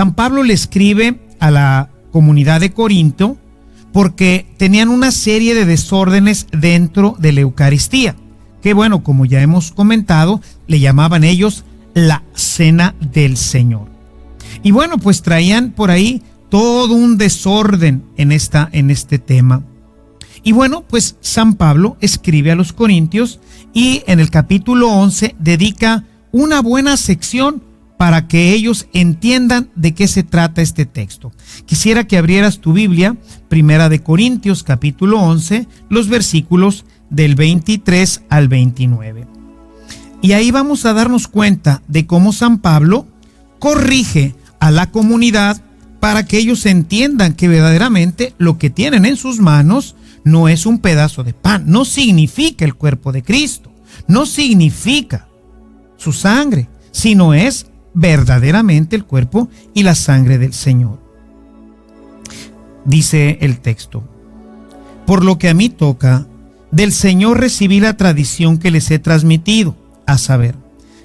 San Pablo le escribe a la comunidad de Corinto porque tenían una serie de desórdenes dentro de la Eucaristía, que bueno, como ya hemos comentado, le llamaban ellos la Cena del Señor. Y bueno, pues traían por ahí todo un desorden en este tema. Y bueno, pues San Pablo escribe a los Corintios y en el capítulo 11 dedica una buena sección para que ellos entiendan de qué se trata este texto. Quisiera que abrieras tu Biblia, Primera de Corintios, capítulo 11, los versículos del 23 al 29. Y ahí vamos a darnos cuenta de cómo San Pablo corrige a la comunidad para que ellos entiendan que verdaderamente lo que tienen en sus manos no es un pedazo de pan, no significa el cuerpo de Cristo, no significa su sangre, sino es verdaderamente el cuerpo y la sangre del Señor. Dice el texto: por lo que a mí toca, del Señor recibí la tradición que les he transmitido, a saber,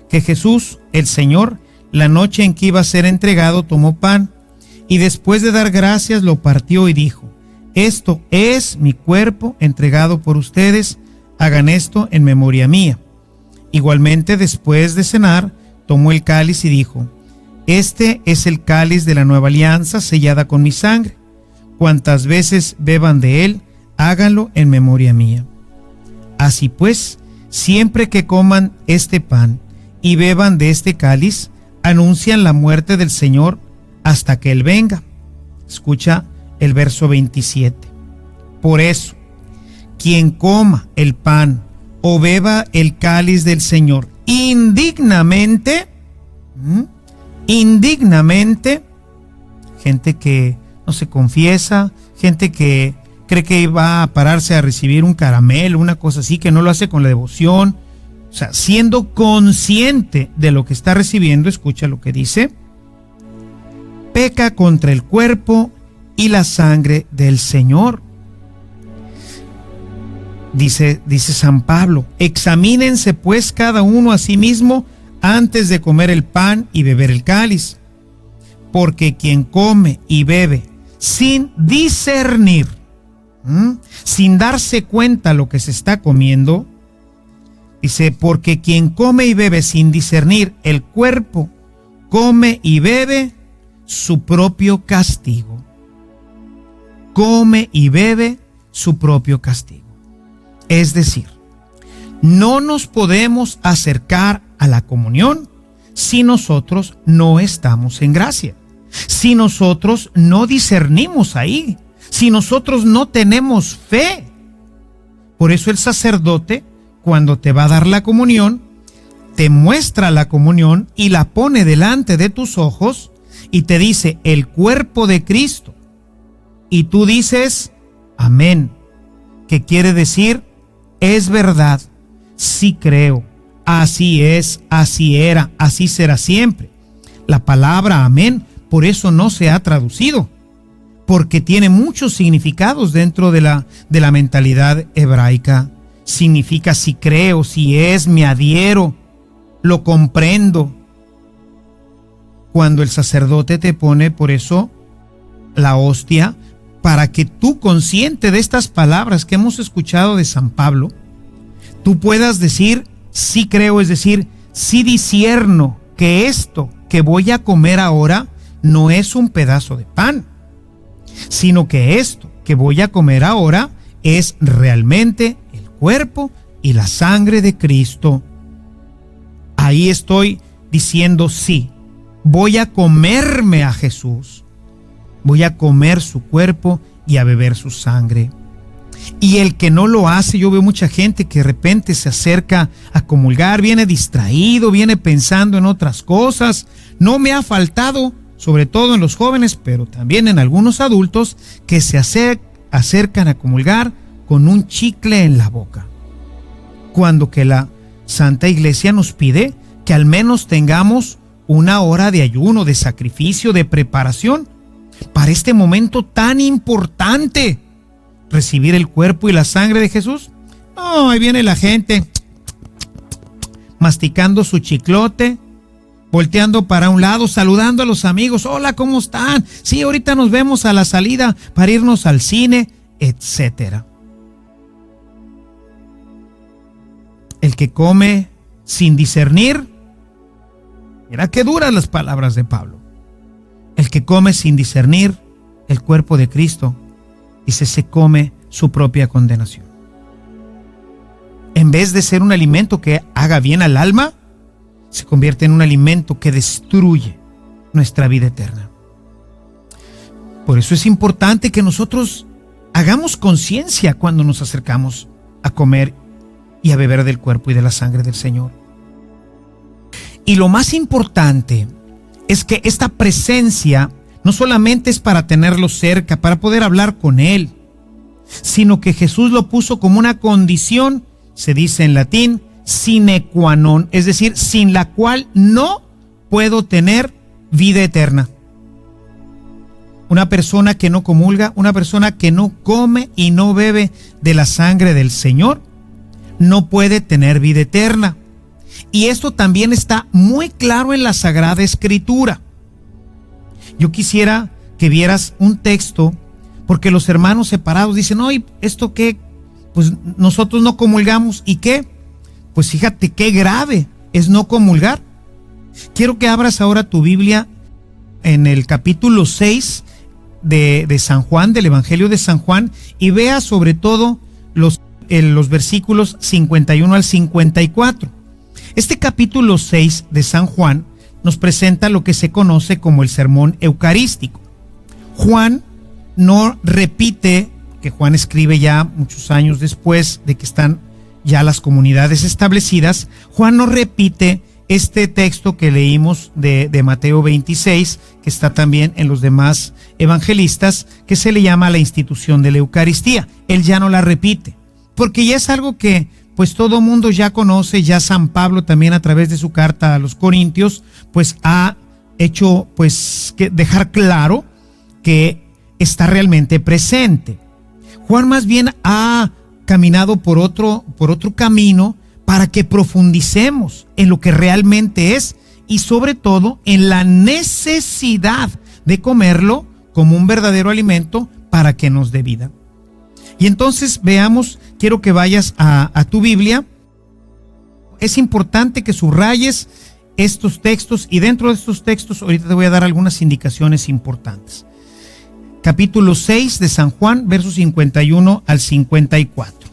que Jesús, el Señor, la noche en que iba a ser entregado, tomó pan y después de dar gracias lo partió y dijo: esto es mi cuerpo entregado por ustedes, hagan esto en memoria mía. Igualmente, después de cenar, tomó el cáliz y dijo: este es el cáliz de la nueva alianza sellada con mi sangre. Cuantas veces beban de él, háganlo en memoria mía. Así pues, siempre que coman este pan y beban de este cáliz, anuncian la muerte del Señor hasta que él venga. Escucha el verso 27. Por eso, quien coma el pan o beba el cáliz del Señor indignamente, gente que no se confiesa, gente que cree que va a pararse a recibir un caramelo, una cosa así, que no lo hace con la devoción, o sea, siendo consciente de lo que está recibiendo, escucha lo que dice: peca contra el cuerpo y la sangre del Señor. Dice San Pablo: examínense pues cada uno a sí mismo antes de comer el pan y beber el cáliz, porque quien come y bebe sin discernir, sin darse cuenta lo que se está comiendo, dice, porque quien come y bebe sin discernir el cuerpo, come y bebe su propio castigo. Come y bebe su propio castigo. Es decir, no nos podemos acercar a la comunión si nosotros no estamos en gracia, si nosotros no discernimos ahí, si nosotros no tenemos fe. Por eso el sacerdote, cuando te va a dar la comunión, te muestra la comunión y la pone delante de tus ojos y te dice: el cuerpo de Cristo. Y tú dices: amén, que quiere decir: es verdad, sí creo, así es, así era, así será siempre. La palabra amén, por eso no se ha traducido, porque tiene muchos significados dentro de la mentalidad hebraica. Significa si creo, si es, me adhiero, lo comprendo. Cuando el sacerdote te pone por eso la hostia, para que tú, consciente de estas palabras que hemos escuchado de San Pablo, tú puedas decir: sí creo, es decir, sí discierno que esto que voy a comer ahora no es un pedazo de pan, sino que esto que voy a comer ahora es realmente el cuerpo y la sangre de Cristo. Ahí estoy diciendo: sí, voy a comerme a Jesús, voy a comer su cuerpo y a beber su sangre. Y el que no lo hace, yo veo mucha gente que de repente se acerca a comulgar, viene distraído, viene pensando en otras cosas. No me ha faltado, sobre todo en los jóvenes, pero también en algunos adultos, que se acercan a comulgar con un chicle en la boca, cuando que la Santa Iglesia nos pide que al menos tengamos una hora de ayuno, de sacrificio, de preparación para este momento tan importante, recibir el cuerpo y la sangre de Jesús. No, ahí viene la gente masticando su chiclote, volteando para un lado, saludando a los amigos. Hola, ¿cómo están? Sí, ahorita nos vemos a la salida para irnos al cine, etcétera. El que come sin discernir, mira qué duras las palabras de Pablo. El que come sin discernir el cuerpo de Cristo, dice, se come su propia condenación. En vez de ser un alimento que haga bien al alma, se convierte en un alimento que destruye nuestra vida eterna. Por eso es importante que nosotros hagamos conciencia cuando nos acercamos a comer y a beber del cuerpo y de la sangre del Señor. Y lo más importante es que esta presencia no solamente es para tenerlo cerca, para poder hablar con Él, sino que Jesús lo puso como una condición, se dice en latín, sine qua non, es decir, sin la cual no puedo tener vida eterna. Una persona que no comulga, una persona que no come y no bebe de la sangre del Señor, no puede tener vida eterna. Y esto también está muy claro en la Sagrada Escritura. Yo quisiera que vieras un texto, porque los hermanos separados dicen, no, ¿y esto qué? Pues nosotros no comulgamos. ¿Y qué? Pues fíjate qué grave es no comulgar. Quiero que abras ahora tu Biblia en el capítulo 6 de San Juan, del Evangelio de San Juan, y veas sobre todo los versículos 51 al 54. Este capítulo 6 de San Juan nos presenta lo que se conoce como el sermón eucarístico. Juan no repite, que Juan escribe ya muchos años después de que están ya las comunidades establecidas, Juan no repite este texto que leímos de Mateo 26, que está también en los demás evangelistas, que se le llama la institución de la Eucaristía. Él ya no la repite, porque ya es algo que pues todo mundo ya conoce. Ya San Pablo también, a través de su carta a los Corintios, pues ha hecho pues que dejar claro que está realmente presente. Juan más bien ha caminado por otro camino para que profundicemos en lo que realmente es, y sobre todo en la necesidad de comerlo como un verdadero alimento para que nos dé vida. Y entonces veamos, quiero que vayas a tu Biblia. Es importante que subrayes estos textos, y dentro de estos textos ahorita te voy a dar algunas indicaciones importantes. Capítulo 6 de San Juan, versos 51 al 54.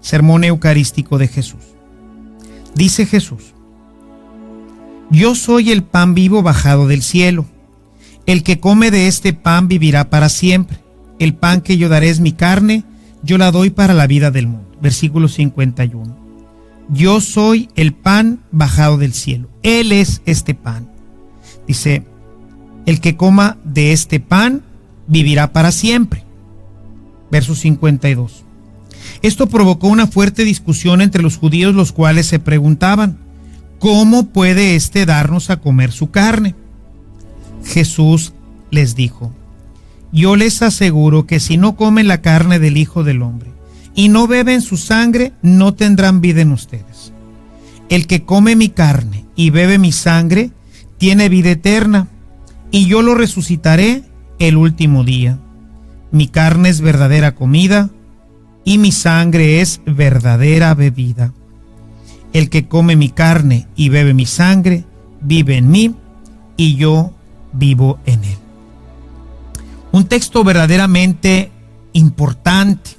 Sermón eucarístico de Jesús. Dice Jesús: yo soy el pan vivo bajado del cielo. El que come de este pan vivirá para siempre. El pan que yo daré es mi carne, yo la doy para la vida del mundo. Versículo 51. Yo soy el pan bajado del cielo. Él es este pan. Dice, el que coma de este pan vivirá para siempre. Verso 52. Esto provocó una fuerte discusión entre los judíos, los cuales se preguntaban, ¿cómo puede éste darnos a comer su carne? Jesús les dijo, yo les aseguro que si no comen la carne del Hijo del Hombre y no beben su sangre, no tendrán vida en ustedes. El que come mi carne y bebe mi sangre tiene vida eterna, y yo lo resucitaré el último día. Mi carne es verdadera comida y mi sangre es verdadera bebida. El que come mi carne y bebe mi sangre vive en mí y yo vivo en él. Un texto verdaderamente importante.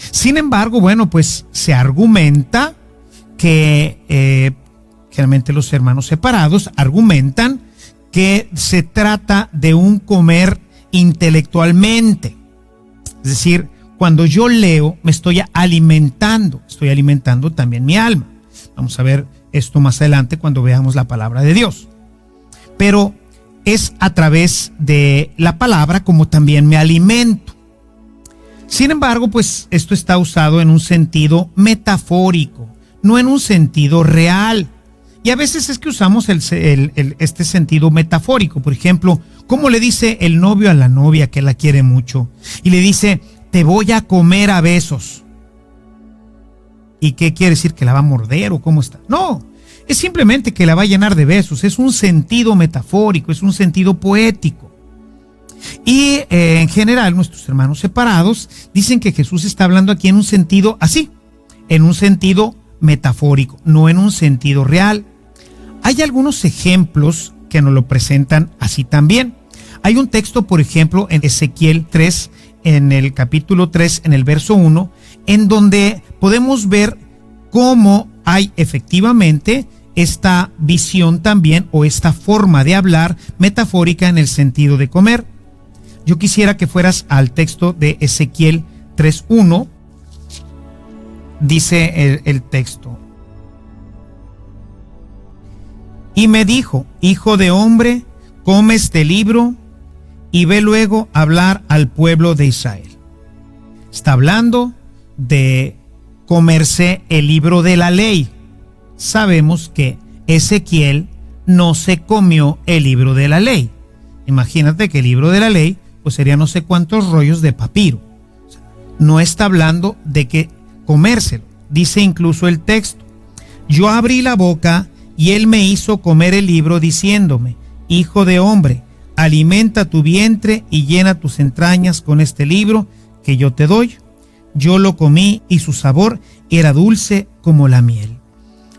Sin embargo, bueno, pues se argumenta que generalmente los hermanos separados argumentan que se trata de un comer intelectualmente. Es decir, cuando yo leo, me estoy alimentando también mi alma. Vamos a ver esto más adelante cuando veamos la palabra de Dios. Pero es a través de la palabra como también me alimento. Sin embargo, pues esto está usado en un sentido metafórico, no en un sentido real. Y a veces es que usamos este sentido metafórico. Por ejemplo, ¿cómo le dice el novio a la novia que la quiere mucho? Y le dice, te voy a comer a besos. ¿Y qué quiere decir? ¿Que la va a morder o cómo está? No, es simplemente que la va a llenar de besos, es un sentido metafórico, es un sentido poético. Y en general nuestros hermanos separados dicen que Jesús está hablando aquí en un sentido así, en un sentido metafórico, no en un sentido real. Hay algunos ejemplos que nos lo presentan así también. Hay un texto, por ejemplo, en Ezequiel 3, en el capítulo 3, en el verso 1, en donde podemos ver cómo hay efectivamente esta visión también, o esta forma de hablar metafórica en el sentido de comer. Yo quisiera que fueras al texto de Ezequiel 3:1. Dice el texto: y me dijo, hijo de hombre, come este libro y ve luego hablar al pueblo de Israel. Está hablando de comerse el libro de la ley. Sabemos que Ezequiel no se comió el libro de la ley. Imagínate que el libro de la ley pues sería no sé cuántos rollos de papiro. O sea, no está hablando de que comérselo. Dice incluso el texto: yo abrí la boca y él me hizo comer el libro diciéndome, hijo de hombre, alimenta tu vientre y llena tus entrañas con este libro que yo te doy. Yo lo comí y su sabor era dulce como la miel.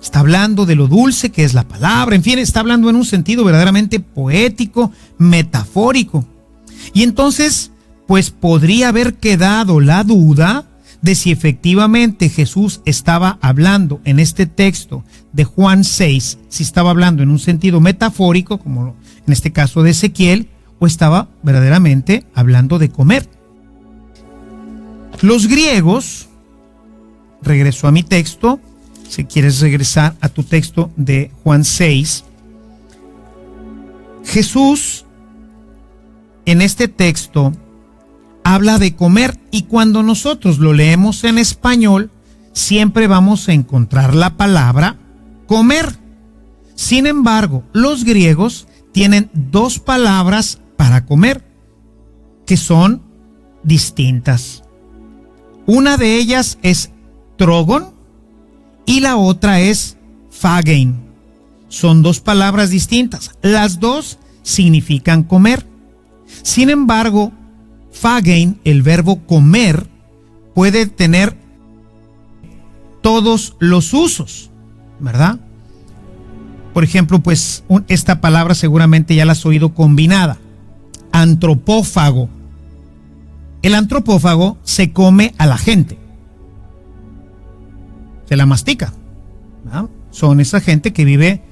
Está hablando de lo dulce que es la palabra. En fin, está hablando en un sentido verdaderamente poético, metafórico. Y entonces, pues podría haber quedado la duda de si efectivamente Jesús estaba hablando en este texto de Juan 6, si estaba hablando en un sentido metafórico, como en este caso de Ezequiel, o estaba verdaderamente hablando de comer. Los griegos, regreso a mi texto, si quieres regresar a tu texto de Juan 6, Jesús en este texto habla de comer, y cuando nosotros lo leemos en español, siempre vamos a encontrar la palabra comer. Sin embargo, los griegos tienen dos palabras para comer que son distintas. Una de ellas es trogon y la otra es phagein. Son dos palabras distintas. Las dos significan comer. Sin embargo, phagein, el verbo comer, puede tener todos los usos, ¿verdad? Por ejemplo, pues esta palabra seguramente ya la has oído combinada. Antropófago. El antropófago se come a la gente. Se la mastica, ¿verdad? Son esa gente que vive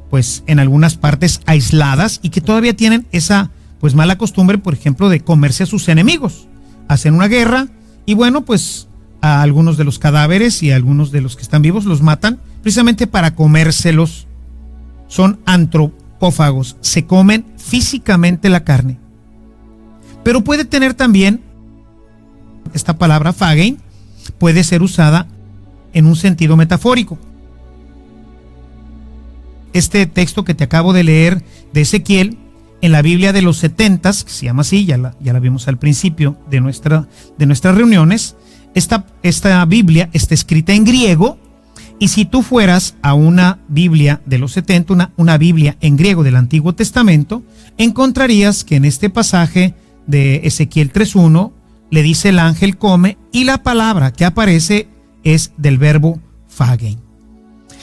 pues en algunas partes aisladas y que todavía tienen esa pues mala costumbre, por ejemplo, de comerse a sus enemigos. Hacen una guerra y bueno, pues a algunos de los cadáveres y a algunos de los que están vivos los matan precisamente para comérselos. Son antropófagos, se comen físicamente la carne. Pero puede tener también, esta palabra phagein puede ser usada en un sentido metafórico. Este texto que te acabo de leer de Ezequiel, en la Biblia de los 70, que se llama así, ya la vimos al principio de nuestras reuniones, esta Biblia está escrita en griego, y si tú fueras a una Biblia de los 70, una Biblia en griego del Antiguo Testamento, encontrarías que en este pasaje de Ezequiel 3:1 le dice el ángel come, y la palabra que aparece es del verbo phagein.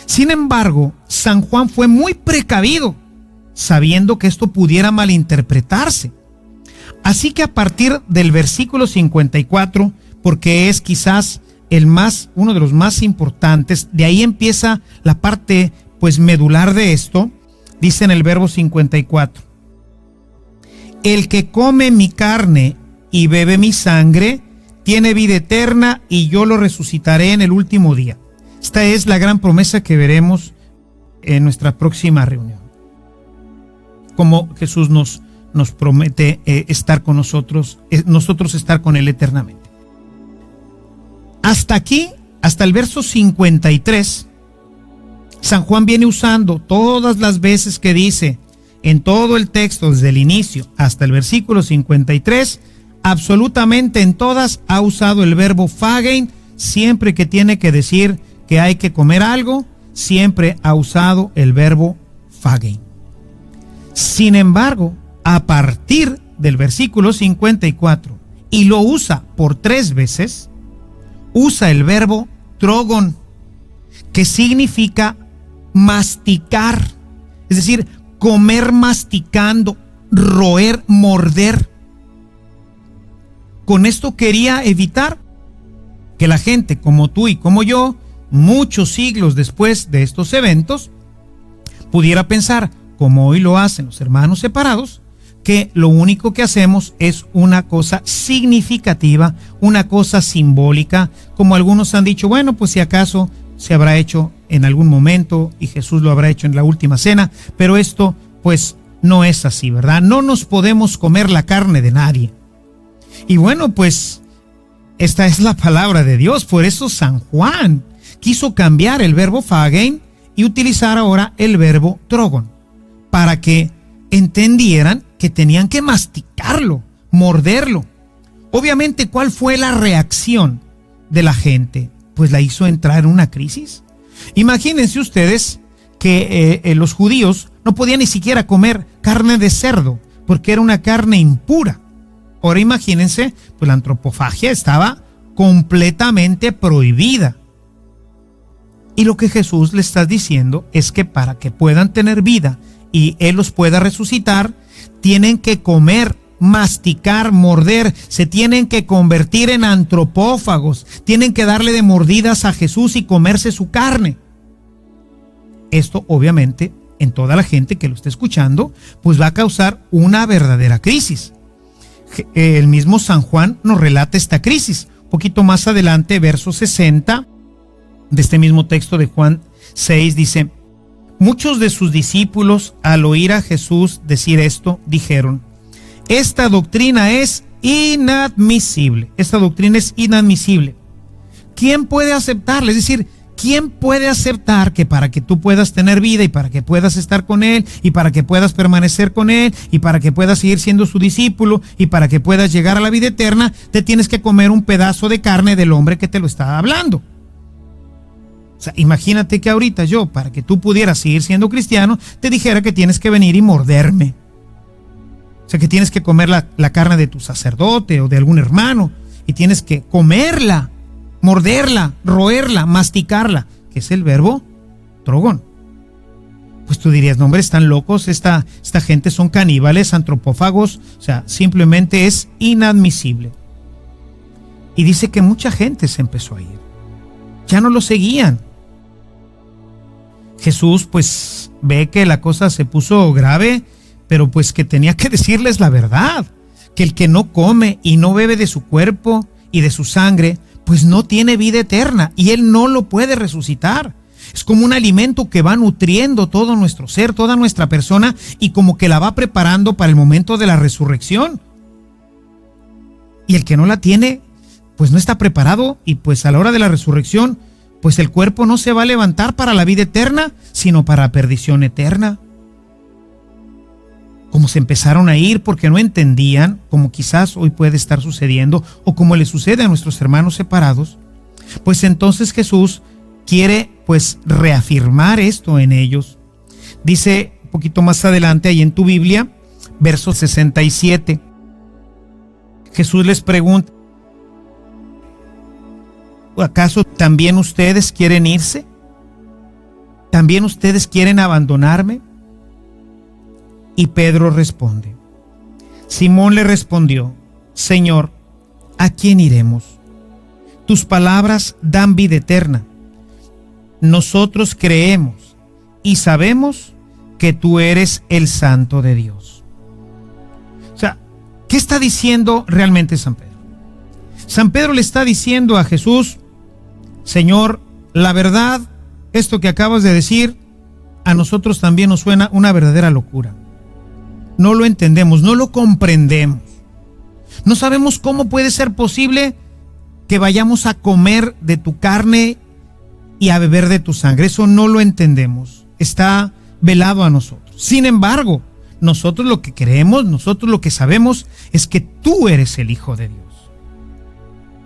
Sin embargo, San Juan fue muy precavido, sabiendo que esto pudiera malinterpretarse. Así que a partir del versículo 54, porque es quizás uno de los más importantes, de ahí empieza la parte pues medular de esto, dice en el verbo 54: el que come mi carne y bebe mi sangre tiene vida eterna, y yo lo resucitaré en el último día. Esta es la gran promesa que veremos en nuestra próxima reunión. Como Jesús nos promete estar con nosotros estar con Él eternamente. Hasta aquí, hasta el verso 53, San Juan viene usando todas las veces que dice en todo el texto, desde el inicio hasta el versículo 53, absolutamente en todas ha usado el verbo phagein, siempre que tiene que decir que hay que comer algo, siempre ha usado el verbo phagein. Sin embargo, a partir del versículo 54, y lo usa por 3 veces, usa el verbo trogon, que significa masticar, es decir, comer masticando, roer, morder. Con esto quería evitar que la gente como tú y como yo, muchos siglos después de estos eventos, pudiera pensar, como hoy lo hacen los hermanos separados, que lo único que hacemos es una cosa significativa, una cosa simbólica, como algunos han dicho, bueno, pues si acaso se habrá hecho en algún momento y Jesús lo habrá hecho en la última cena, pero esto pues no es así, ¿verdad? No nos podemos comer la carne de nadie. Y bueno, pues esta es la palabra de Dios, por eso San Juan quiso cambiar el verbo phagein y utilizar ahora el verbo trogon, para que entendieran que tenían que masticarlo, morderlo. Obviamente, ¿cuál fue la reacción de la gente? Pues la hizo entrar en una crisis. Imagínense ustedes que los judíos no podían ni siquiera comer carne de cerdo, porque era una carne impura. Ahora imagínense, pues la antropofagia estaba completamente prohibida. Y lo que Jesús le está diciendo es que para que puedan tener vida y Él los pueda resucitar, tienen que comer, masticar, morder, se tienen que convertir en antropófagos, tienen que darle de mordidas a Jesús y comerse su carne. Esto obviamente en toda la gente que lo esté escuchando, pues va a causar una verdadera crisis. El mismo San Juan nos relata esta crisis. Un poquito más adelante, verso 60 de este mismo texto de Juan 6 dice: muchos de sus discípulos al oír a Jesús decir esto, dijeron: esta doctrina es inadmisible. Esta doctrina es inadmisible. ¿Quién puede aceptarla? Es decir, ¿quién puede aceptar que para que tú puedas tener vida y para que puedas estar con Él y para que puedas permanecer con Él y para que puedas seguir siendo su discípulo y para que puedas llegar a la vida eterna, te tienes que comer un pedazo de carne del hombre que te lo está hablando? O sea, imagínate que ahorita yo, para que tú pudieras seguir siendo cristiano, te dijera que tienes que venir y morderme. O sea, que tienes que comer la carne de tu sacerdote o de algún hermano y tienes que comerla, morderla, roerla, masticarla, que es el verbo trogon. Pues tú dirías, no hombre, están locos, esta gente son caníbales, antropófagos, o sea, simplemente es inadmisible. Y dice que mucha gente se empezó a ir, ya no lo seguían. Jesús pues ve que la cosa se puso grave, pero pues que tenía que decirles la verdad, que el que no come y no bebe de su cuerpo y de su sangre, pues no tiene vida eterna y Él no lo puede resucitar. Es como un alimento que va nutriendo todo nuestro ser, toda nuestra persona, y como que la va preparando para el momento de la resurrección. Y el que no la tiene, pues no está preparado, y pues a la hora de la resurrección, pues el cuerpo no se va a levantar para la vida eterna, sino para perdición eterna. Como se empezaron a ir porque no entendían, como quizás hoy puede estar sucediendo, o como le sucede a nuestros hermanos separados, pues entonces Jesús quiere pues reafirmar esto en ellos. Dice un poquito más adelante ahí en tu Biblia, verso 67, Jesús les pregunta: ¿acaso también ustedes quieren irse? ¿También ustedes quieren abandonarme? Y Pedro responde. Simón le respondió: Señor, ¿a quién iremos? Tus palabras dan vida eterna. Nosotros creemos y sabemos que tú eres el Santo de Dios. O sea, ¿qué está diciendo realmente San Pedro? San Pedro le está diciendo a Jesús: Señor, la verdad, esto que acabas de decir, a nosotros también nos suena una verdadera locura. No lo entendemos, no lo comprendemos. No sabemos cómo puede ser posible que vayamos a comer de tu carne y a beber de tu sangre. Eso no lo entendemos. Está velado a nosotros. Sin embargo, nosotros lo que creemos, nosotros lo que sabemos es que tú eres el Hijo de Dios.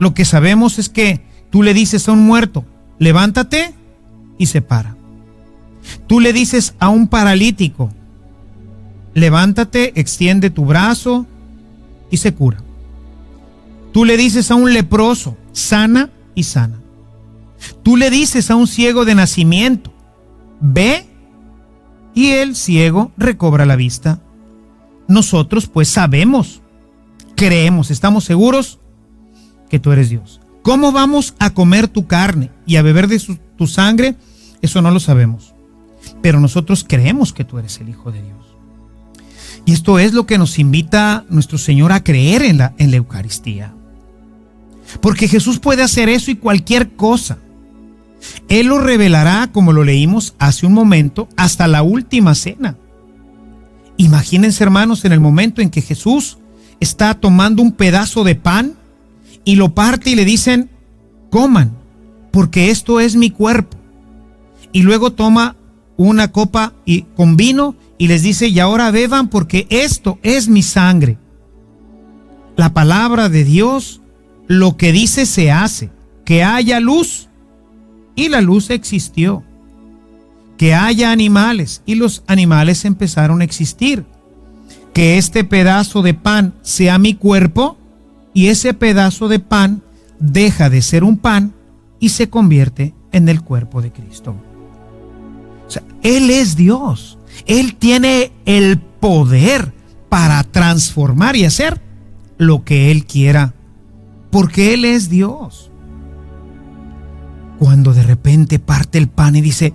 Lo que sabemos es que tú le dices a un muerto: levántate, y se para. Tú le dices a un paralítico, levántate, extiende tu brazo y se cura. Tú le dices a un leproso, sana y sana. Tú le dices a un ciego de nacimiento, ve, y el ciego recobra la vista. Nosotros pues sabemos, creemos, estamos seguros que tú eres Dios. ¿Cómo vamos a comer tu carne y a beber de tu sangre? Eso no lo sabemos. Pero nosotros creemos que tú eres el Hijo de Dios. Y esto es lo que nos invita nuestro Señor a creer en la Eucaristía. Porque Jesús puede hacer eso y cualquier cosa. Él lo revelará, como lo leímos hace un momento, hasta la última cena. Imagínense, hermanos, en el momento en que Jesús está tomando un pedazo de pan y lo parte y le dicen, coman, porque esto es mi cuerpo. Y luego toma una copa con vino y les dice, y ahora beban porque esto es mi sangre. La palabra de Dios, lo que dice se hace. Que haya luz, y la luz existió. Que haya animales, y los animales empezaron a existir. Que este pedazo de pan sea mi cuerpo, y ese pedazo de pan deja de ser un pan y se convierte en el cuerpo de Cristo. O sea, Él es Dios. Él tiene el poder para transformar y hacer lo que Él quiera, porque Él es Dios. Cuando de repente parte el pan y dice,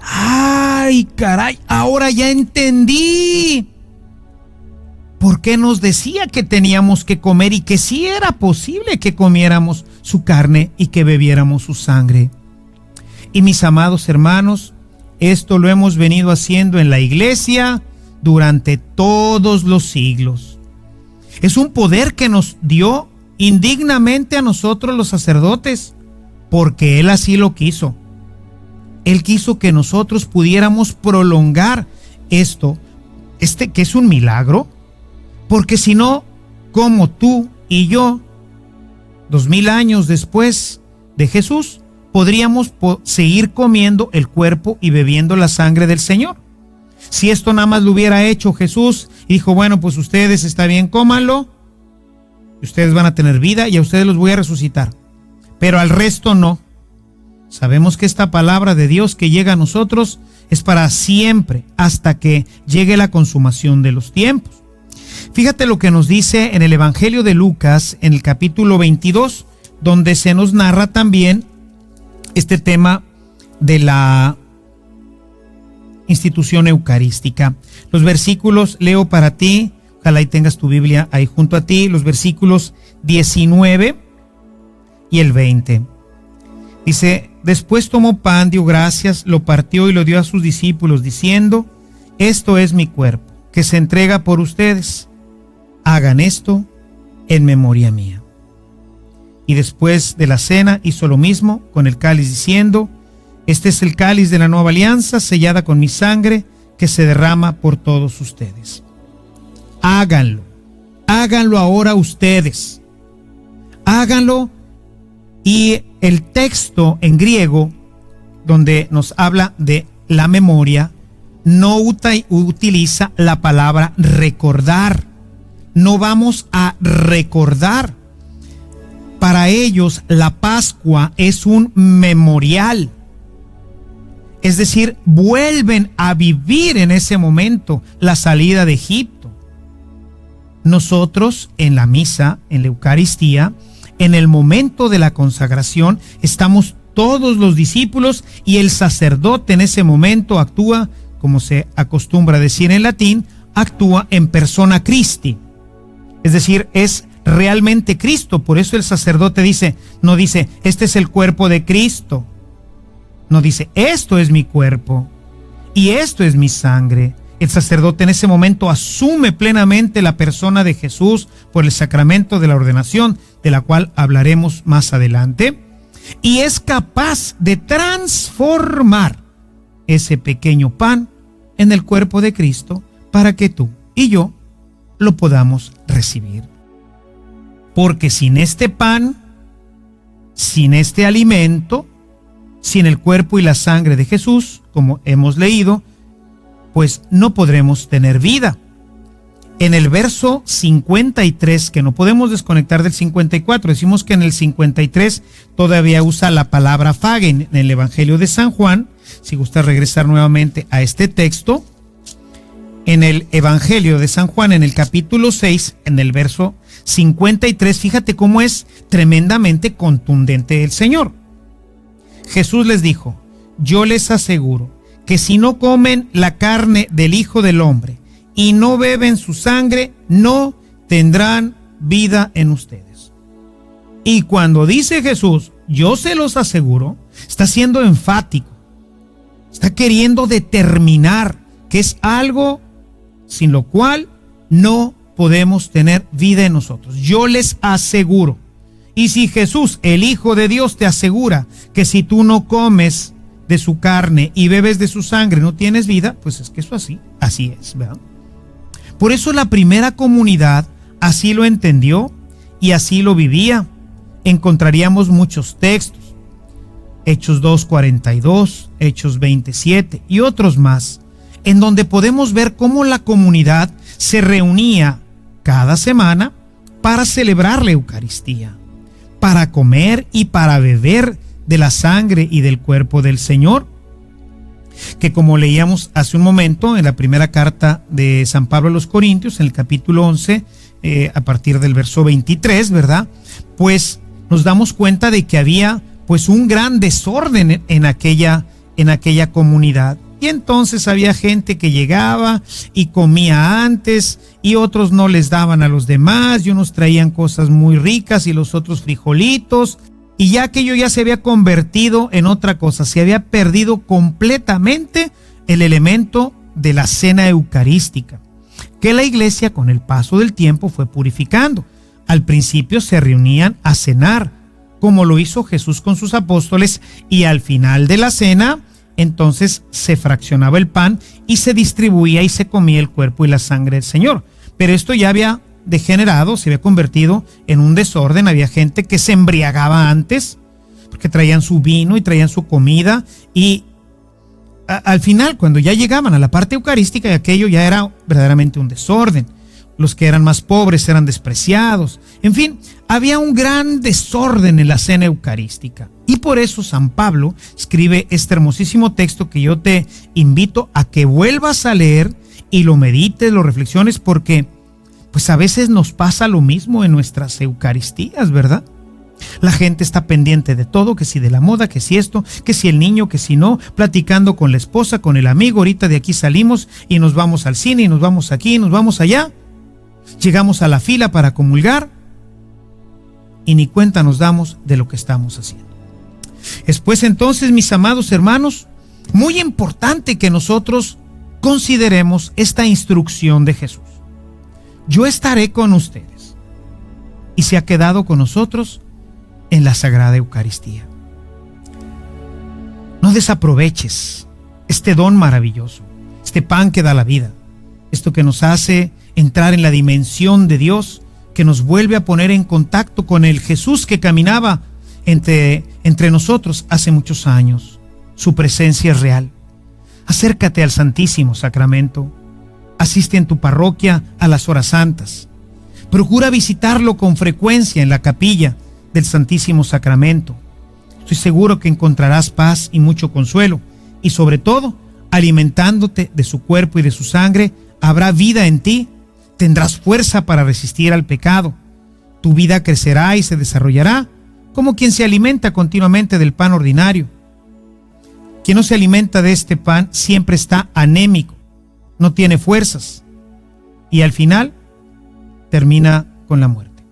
¡ay, caray! Ahora ya entendí por qué nos decía que teníamos que comer y que sí era posible que comiéramos su carne y que bebiéramos su sangre. Y mis amados hermanos, esto lo hemos venido haciendo en la iglesia durante todos los siglos. Es un poder que nos dio indignamente a nosotros los sacerdotes, porque Él así lo quiso. Él quiso que nosotros pudiéramos prolongar esto, que es un milagro, porque si no, ¿cómo tú y yo, 2000 años después de Jesús, podríamos seguir comiendo el cuerpo y bebiendo la sangre del Señor? Si esto nada más lo hubiera hecho Jesús y dijo, bueno, pues ustedes está bien, cómanlo, ustedes van a tener vida y a ustedes los voy a resucitar, pero al resto no. Sabemos que esta palabra de Dios que llega a nosotros es para siempre, hasta que llegue la consumación de los tiempos. Fíjate lo que nos dice en el Evangelio de Lucas, en el capítulo 22, donde se nos narra también este tema de la institución eucarística. Los versículos leo para ti, ojalá y tengas tu Biblia ahí junto a ti, los versículos 19 y el 20. Dice, después tomó pan, dio gracias, lo partió y lo dio a sus discípulos, diciendo, esto es mi cuerpo, que se entrega por ustedes. Hagan esto en memoria mía. Y después de la cena hizo lo mismo con el cáliz, diciendo, este es el cáliz de la nueva alianza, sellada con mi sangre, que se derrama por todos ustedes. Háganlo ahora ustedes. Háganlo. Y el texto en griego, donde nos habla de la memoria, no utiliza la palabra recordar. No vamos a recordar. Para ellos la Pascua es un memorial. Es decir, vuelven a vivir en ese momento la salida de Egipto. Nosotros en la misa, en la Eucaristía, en el momento de la consagración, estamos todos los discípulos y el sacerdote en ese momento actúa, como se acostumbra decir en latín, actúa en persona Christi. Es decir, es realmente Cristo. Por eso el sacerdote no dice, este es el cuerpo de Cristo. No dice, esto es mi cuerpo y esto es mi sangre. El sacerdote en ese momento asume plenamente la persona de Jesús por el sacramento de la ordenación, de la cual hablaremos más adelante, y es capaz de transformar ese pequeño pan en el cuerpo de Cristo para que tú y yo lo podamos recibir. Porque sin este pan, sin este alimento, sin el cuerpo y la sangre de Jesús, como hemos leído, pues no podremos tener vida. En el verso 53, que no podemos desconectar del 54, decimos que en el 53 todavía usa la palabra phage en el Evangelio de San Juan. Si gusta regresar nuevamente a este texto, en el Evangelio de San Juan, en el capítulo 6, en el verso 53, fíjate cómo es tremendamente contundente el Señor. Jesús les dijo: yo les aseguro que si no comen la carne del Hijo del Hombre y no beben su sangre, no tendrán vida en ustedes. Y cuando dice Jesús, yo se los aseguro, está siendo enfático. Está queriendo determinar que es algo sin lo cual no podemos tener vida en nosotros. Yo les aseguro. Y si Jesús, el Hijo de Dios, te asegura que si tú no comes de su carne y bebes de su sangre no tienes vida, pues es que eso así es, ¿verdad? Por eso la primera comunidad así lo entendió y así lo vivía. Encontraríamos muchos textos, Hechos 2:42, Hechos 27 y otros más, en donde podemos ver cómo la comunidad se reunía cada semana para celebrar la Eucaristía, para comer y para beber de la sangre y del cuerpo del Señor, que como leíamos hace un momento en la primera carta de San Pablo a los Corintios, en el capítulo 11, a partir del verso 23, ¿verdad? Pues nos damos cuenta de que había pues un gran desorden en aquella comunidad. Y entonces había gente que llegaba y comía antes y otros no les daban a los demás y unos traían cosas muy ricas y los otros frijolitos. Y ya aquello ya se había convertido en otra cosa, se había perdido completamente el elemento de la cena eucarística, que la iglesia con el paso del tiempo fue purificando. Al principio se reunían a cenar, como lo hizo Jesús con sus apóstoles, y al final de la cena, entonces se fraccionaba el pan y se distribuía y se comía el cuerpo y la sangre del Señor. Pero esto ya había degenerado, se había convertido en un desorden. Había gente que se embriagaba antes porque traían su vino y traían su comida, y al final, cuando ya llegaban a la parte eucarística, aquello ya era verdaderamente un desorden. Los que eran más pobres eran despreciados. En fin, había un gran desorden en la cena eucarística. Y por eso San Pablo escribe este hermosísimo texto que yo te invito a que vuelvas a leer y lo medites, lo reflexiones, porque pues a veces nos pasa lo mismo en nuestras Eucaristías, ¿verdad? La gente está pendiente de todo, que si de la moda, que si esto, que si el niño, que si no, platicando con la esposa, con el amigo. Ahorita de aquí salimos y nos vamos al cine y nos vamos aquí y nos vamos allá. Llegamos a la fila para comulgar y ni cuenta nos damos de lo que estamos haciendo. Es pues entonces, mis amados hermanos, muy importante que nosotros consideremos esta instrucción de Jesús. Yo estaré con ustedes, y se ha quedado con nosotros en la Sagrada Eucaristía. No desaproveches este don maravilloso, este pan que da la vida, esto que nos hace entrar en la dimensión de Dios, que nos vuelve a poner en contacto con el Jesús que caminaba entre nosotros hace muchos años. Su presencia es real. Acércate al Santísimo Sacramento. Asiste en tu parroquia a las horas santas. Procura visitarlo con frecuencia en la capilla del Santísimo Sacramento. Estoy seguro que encontrarás paz y mucho consuelo, y sobre todo, alimentándote de su cuerpo y de su sangre, habrá vida en ti. Tendrás fuerza para resistir al pecado. Tu vida crecerá y se desarrollará como quien se alimenta continuamente del pan ordinario. Quien no se alimenta de este pan siempre está anémico, no tiene fuerzas y al final termina con la muerte.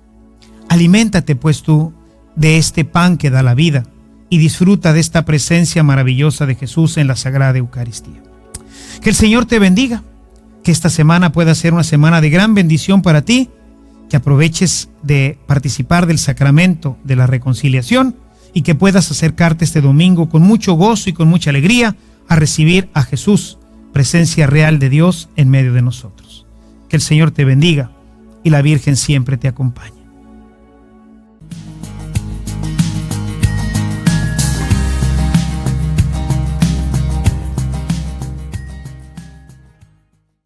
Aliméntate pues tú de este pan que da la vida y disfruta de esta presencia maravillosa de Jesús en la Sagrada Eucaristía. Que el Señor te bendiga, que esta semana pueda ser una semana de gran bendición para ti, que aproveches de participar del sacramento de la reconciliación y que puedas acercarte este domingo con mucho gozo y con mucha alegría a recibir a Jesús, presencia real de Dios en medio de nosotros. Que el Señor te bendiga y la Virgen siempre te acompañe.